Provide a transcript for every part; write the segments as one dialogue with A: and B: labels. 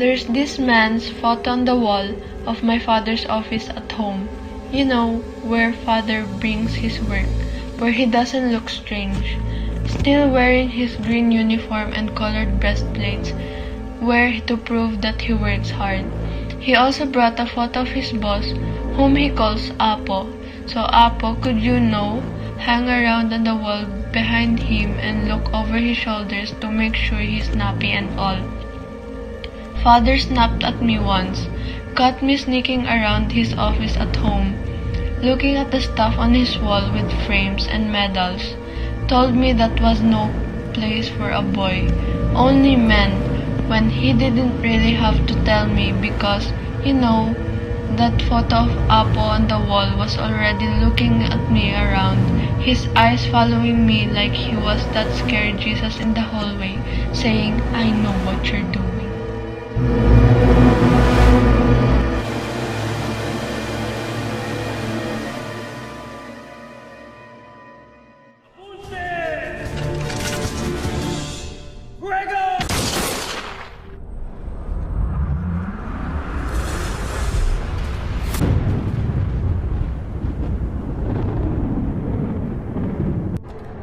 A: There's this man's photo on the wall of my father's office at home. You know, where father brings his work, where he doesn't look strange. Still wearing his green uniform and colored breastplates, where to prove that he works hard. He also brought a photo of his boss, whom he calls Apo. So Apo could, hang around on the wall behind him and look over his shoulders to make sure he's nappy and all. Father snapped at me once, caught me sneaking around his office at home, looking at the stuff on his wall with frames and medals, told me that was no place for a boy, only men, when he didn't really have to tell me because, that photo of Apo on the wall was already looking at me around, his eyes following me like he was that scared Jesus in the hallway, saying, "I know what you're doing."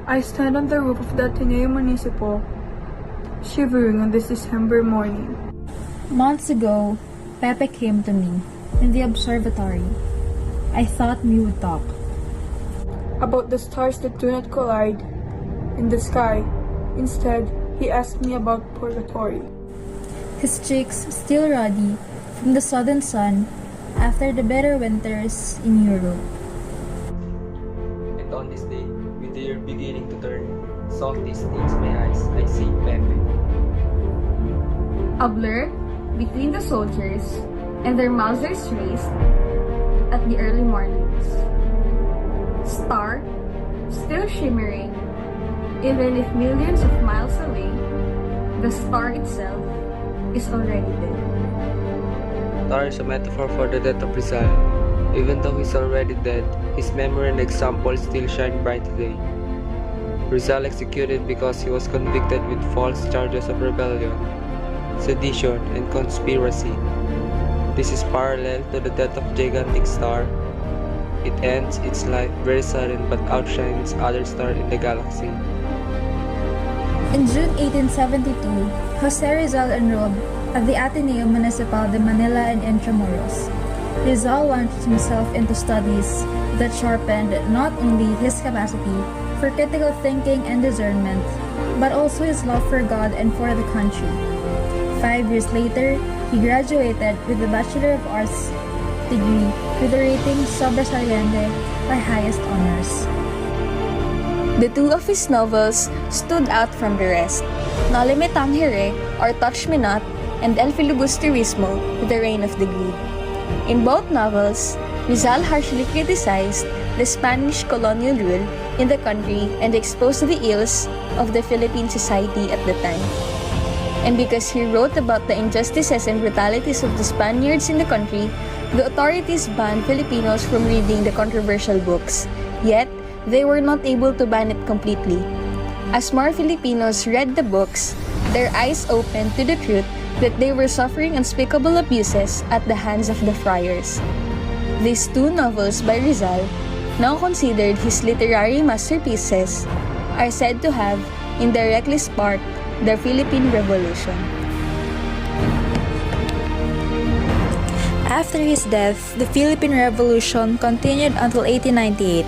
B: I stand on the roof of the Ateneo Municipal, shivering on this December morning.
C: Months ago, Pepe came to me in the observatory. I thought we would talk
B: About the stars that do not collide in the sky. Instead, he asked me about purgatory.
C: His cheeks still ruddy from the sudden sun after the bitter winters in Europe.
D: And on this day, with the air beginning to turn, salty stains my eyes like Saint Pepe.
E: A blur between the soldiers and their muzzles raised at the early mornings. Star, still shimmering, even if millions of miles away, the star itself is already dead.
D: Star is a metaphor for the death of Rizal. Even though he's already dead, his memory and example still shine bright today. Rizal executed because he was convicted with false charges of rebellion, sedition, and conspiracy. This is parallel to the death of gigantic star. It ends its life very sudden but outshines other stars in the galaxy.
C: In June 1872, Jose Rizal enrolled at the Ateneo Municipal de Manila in Intramuros. Rizal launched himself into studies that sharpened not only his capacity for critical thinking and discernment, but also his love for God and for the country. 5 years later, he graduated with a Bachelor of Arts degree with a rating sobresaliente or highest honors.
F: The two of his novels stood out from the rest, Noli Me Tangere or Touch Me Not and El Filibusterismo, The Reign of the Greed. In both novels, Rizal harshly criticized the Spanish colonial rule in the country and exposed the ills of the Philippine society at the time. And because he wrote about the injustices and brutalities of the Spaniards in the country, the authorities banned Filipinos from reading the controversial books. Yet, they were not able to ban it completely. As more Filipinos read the books, their eyes opened to the truth that they were suffering unspeakable abuses at the hands of the friars. These two novels by Rizal, now considered his literary masterpieces, are said to have indirectly sparked the Philippine Revolution.
C: After his death, the Philippine Revolution continued until 1898,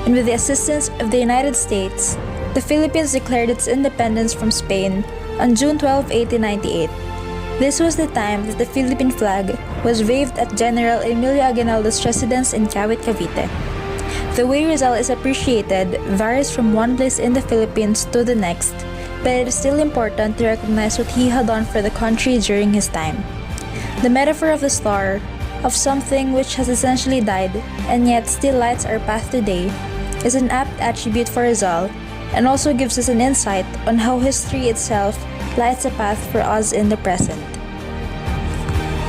C: and with the assistance of the United States, the Philippines declared its independence from Spain on June 12, 1898. This was the time that the Philippine flag was waved at General Emilio Aguinaldo's residence in Kawit, Cavite. The way Rizal is appreciated varies from one place in the Philippines to the next, but it is still important to recognize what he had done for the country during his time. The metaphor of the star, of something which has essentially died and yet still lights our path today, is an apt attribute for Rizal and also gives us an insight on how history itself lights a path for us in the present.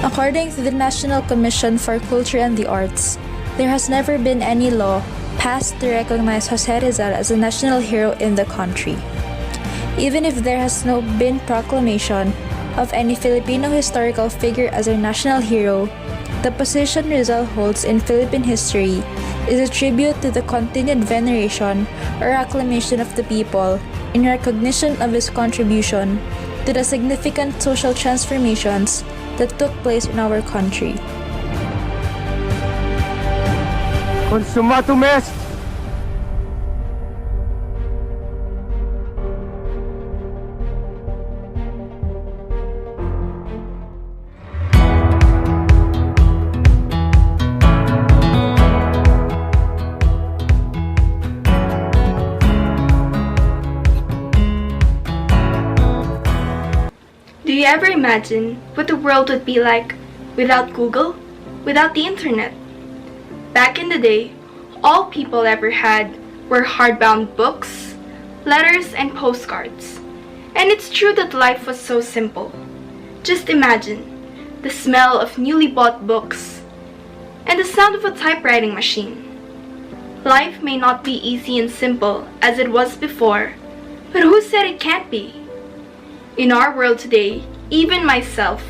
C: According to the National Commission for Culture and the Arts, there has never been any law passed to recognize Jose Rizal as a national hero in the country. Even if there has no been proclamation of any Filipino historical figure as our national hero, the position Rizal holds in Philippine history is a tribute to the continued veneration or acclamation of the people in recognition of his contribution to the significant social transformations that took place in our country.
G: Consumatum est!
H: Do you ever imagine what the world would be like without Google, without the internet? Back in the day, all people ever had were hardbound books, letters, and postcards. And it's true that life was so simple. Just imagine the smell of newly bought books and the sound of a typewriting machine. Life may not be easy and simple as it was before, but who said it can't be? In our world today, even myself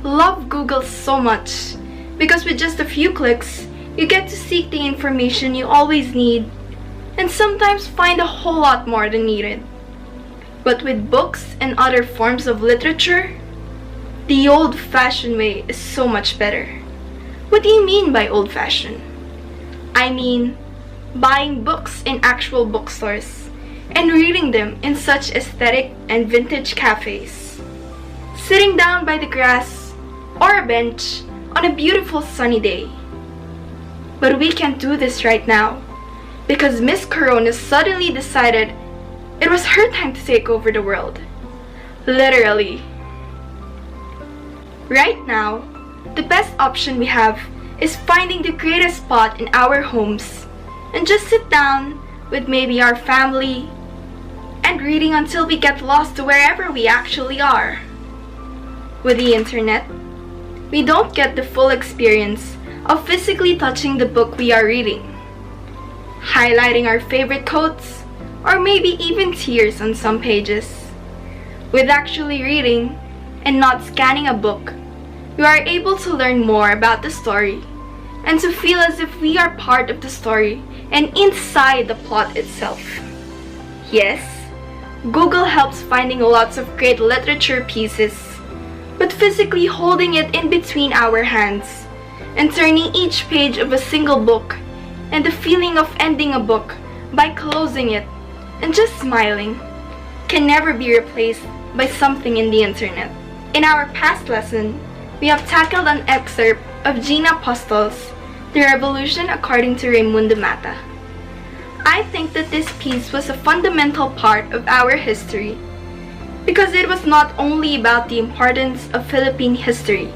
H: love Google so much because with just a few clicks, you get to seek the information you always need and sometimes find a whole lot more than needed. But with books and other forms of literature, the old-fashioned way is so much better. What do you mean by old-fashioned? I mean buying books in actual bookstores and reading them in such aesthetic and vintage cafes. Sitting down by the grass or a bench on a beautiful sunny day. But we can't do this right now because Miss Corona suddenly decided it was her time to take over the world. Literally. Right now, the best option we have is finding the greatest spot in our homes and just sit down with maybe our family and reading until we get lost to wherever we actually are. With the internet, we don't get the full experience of physically touching the book we are reading, highlighting our favorite quotes, or maybe even tears on some pages. With actually reading and not scanning a book, we are able to learn more about the story and to feel as if we are part of the story and inside the plot itself. Yes, Google helps finding lots of great literature pieces, but physically holding it in between our hands and turning each page of a single book and the feeling of ending a book by closing it and just smiling can never be replaced by something in the internet. In our past lesson, we have tackled an excerpt of Gina Postol's The Revolution According to Raimundo Mata. I think that this piece was a fundamental part of our history because it was not only about the importance of Philippine history,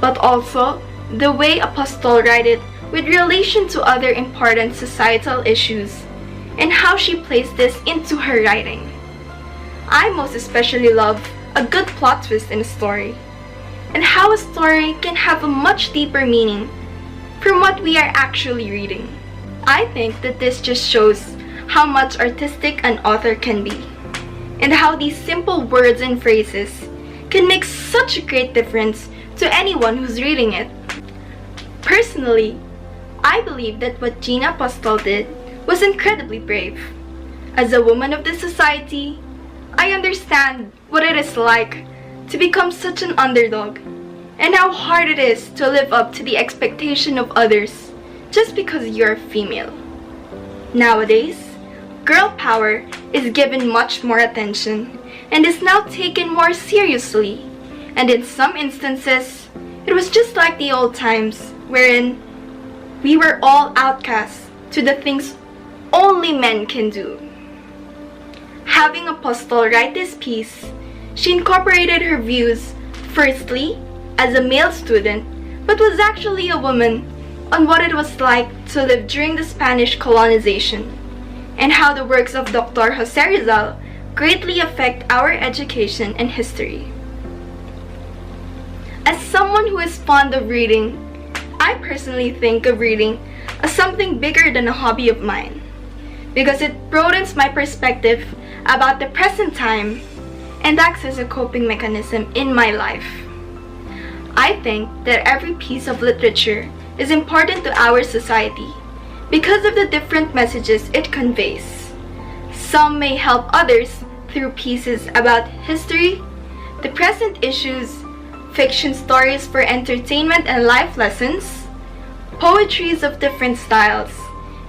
H: but also the way Apostol wrote it with relation to other important societal issues and how she placed this into her writing. I most especially love a good plot twist in a story, and how a story can have a much deeper meaning from what we are actually reading. I think that this just shows how much artistic an author can be, and how these simple words and phrases can make such a great difference to anyone who's reading it. Personally, I believe that what Gina Postol did was incredibly brave. As a woman of the society, I understand what it is like to become such an underdog and how hard it is to live up to the expectation of others just because you're female. Nowadays, girl power is given much more attention and is now taken more seriously, and in some instances, it was just like the old times wherein we were all outcasts to the things only men can do. Having Apostol write this piece, she incorporated her views firstly as a male student, but was actually a woman, on what it was like to live during the Spanish colonization, and how the works of Dr. Jose Rizal greatly affect our education and history. As someone who is fond of reading, I personally think of reading as something bigger than a hobby of mine, because it broadens my perspective about the present time and acts as a coping mechanism in my life. I think that every piece of literature is important to our society because of the different messages it conveys. Some may help others through pieces about history, the present issues, fiction stories for entertainment and life lessons, poetries of different styles,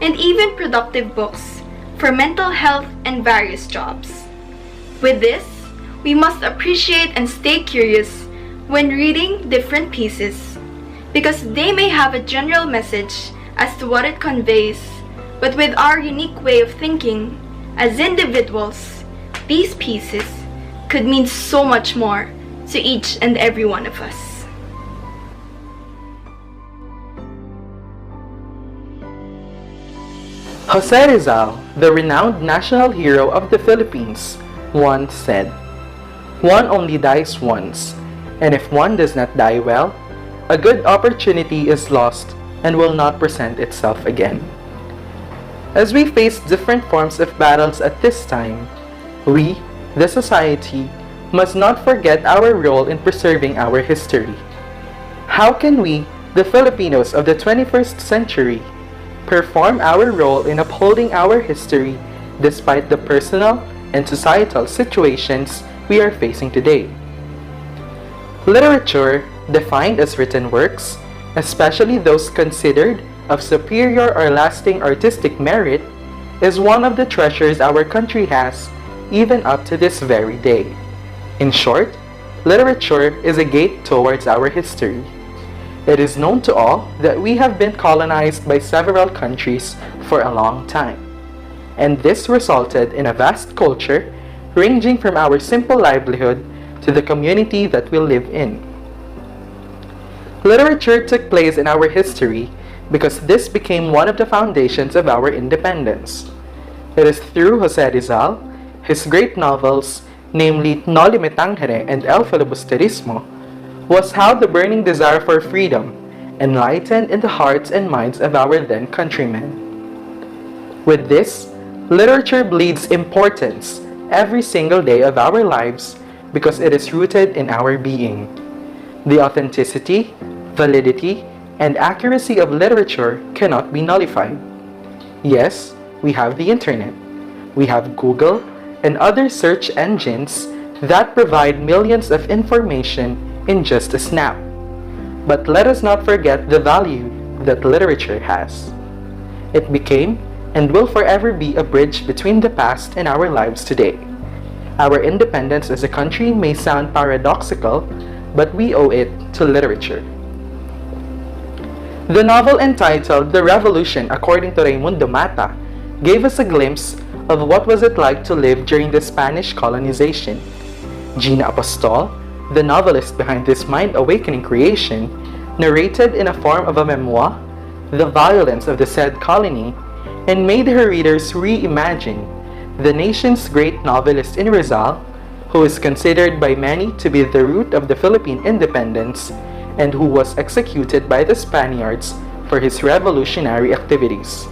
H: and even productive books for mental health and various jobs. With this, we must appreciate and stay curious when reading different pieces, because they may have a general message as to what it conveys, but with our unique way of thinking as individuals, these pieces could mean so much more to each and every one of us.
G: Jose Rizal, the renowned national hero of the Philippines, once said, "One only dies once, and if one does not die well, a good opportunity is lost and will not present itself again." As we face different forms of battles at this time, we, the society, must not forget our role in preserving our history. How can we, the Filipinos of the 21st century, perform our role in upholding our history despite the personal and societal situations we are facing today? Literature, defined as written works, especially those considered of superior or lasting artistic merit, is one of the treasures our country has even up to this very day. In short, literature is a gate towards our history. It is known to all that we have been colonized by several countries for a long time, and this resulted in a vast culture ranging from our simple livelihood to the community that we live in. Literature took place in our history because this became one of the foundations of our independence. It is through Jose Rizal, his great novels, namely Noli Me Tangere and El Filibusterismo, was how the burning desire for freedom enlightened in the hearts and minds of our then countrymen. With this, literature bleeds importance every single day of our lives because it is rooted in our being. The authenticity, validity, and accuracy of literature cannot be nullified. Yes, we have the internet. We have Google and other search engines that provide millions of information in just a snap. But let us not forget the value that literature has. It became and will forever be a bridge between the past and our lives today. Our independence as a country may sound paradoxical, but we owe it to literature. The novel entitled The Revolution According to Raimundo Mata gave us a glimpse of what was it like to live during the Spanish colonization. Gina Apostol, the novelist behind this mind-awakening creation, narrated in a form of a memoir the violence of the said colony and made her readers reimagine the nation's great novelist in Rizal, who is considered by many to be the root of the Philippine independence and who was executed by the Spaniards for his revolutionary activities.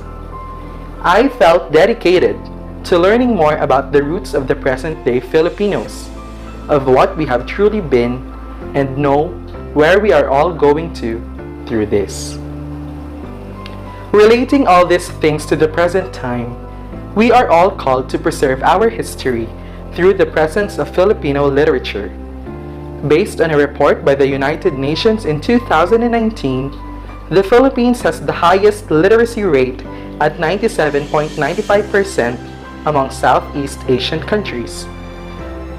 G: I felt dedicated to learning more about the roots of the present-day Filipinos, of what we have truly been, and know where we are all going to through this. Relating all these things to the present time, we are all called to preserve our history through the presence of Filipino literature. Based on a report by the United Nations in 2019, the Philippines has the highest literacy rate at 97.95% among Southeast Asian countries.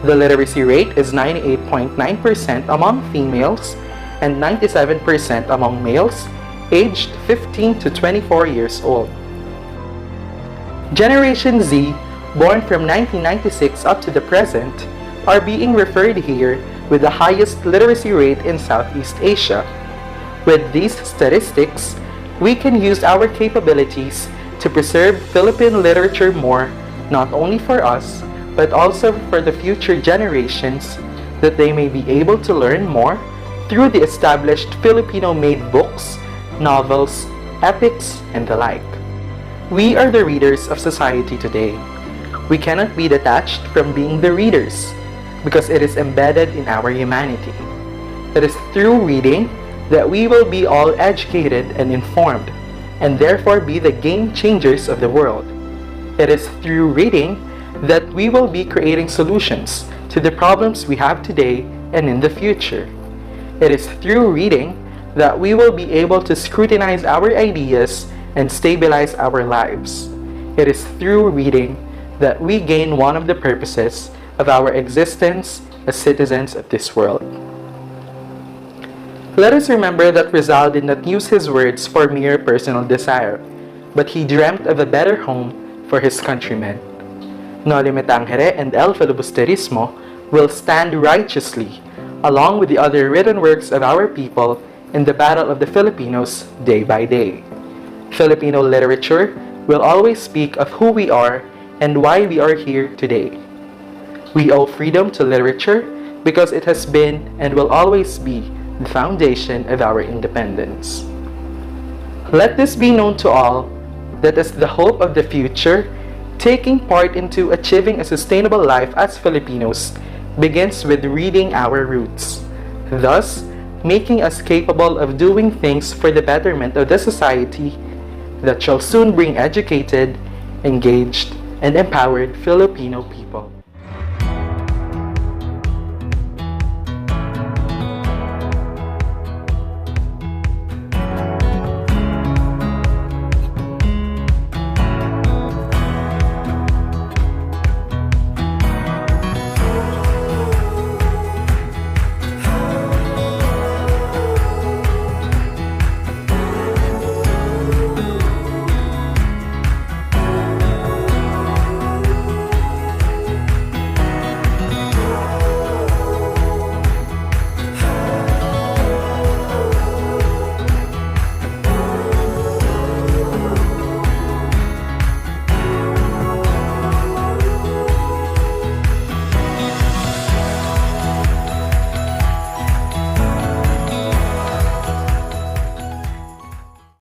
G: The literacy rate is 98.9% among females and 97% among males aged 15 to 24 years old. Generation Z, born from 1996 up to the present, are being referred here with the highest literacy rate in Southeast Asia. With these statistics, we can use our capabilities to preserve Philippine literature more, not only for us, but also for the future generations, that they may be able to learn more through the established Filipino-made books, novels, epics, and the like. We are the readers of society today. We cannot be detached from being the readers. because it is embedded in our humanity. It is through reading that we will be all educated and informed, and therefore be the game changers of the world. It is through reading that we will be creating solutions to the problems we have today and in the future. It is through reading that we will be able to scrutinize our ideas and stabilize our lives. It is through reading that we gain one of the purposes of our existence as citizens of this world. Let us remember that Rizal did not use his words for mere personal desire, but he dreamt of a better home for his countrymen. Noli Me Tangere and El Filibusterismo will stand righteously along with the other written works of our people in the battle of the Filipinos day by day. Filipino literature will always speak of who we are and why we are here today. We owe freedom to literature because it has been and will always be the foundation of our independence. Let this be known to all that as the hope of the future, taking part into achieving a sustainable life as Filipinos begins with reading our roots, thus making us capable of doing things for the betterment of the society that shall soon bring educated, engaged, and empowered Filipino people.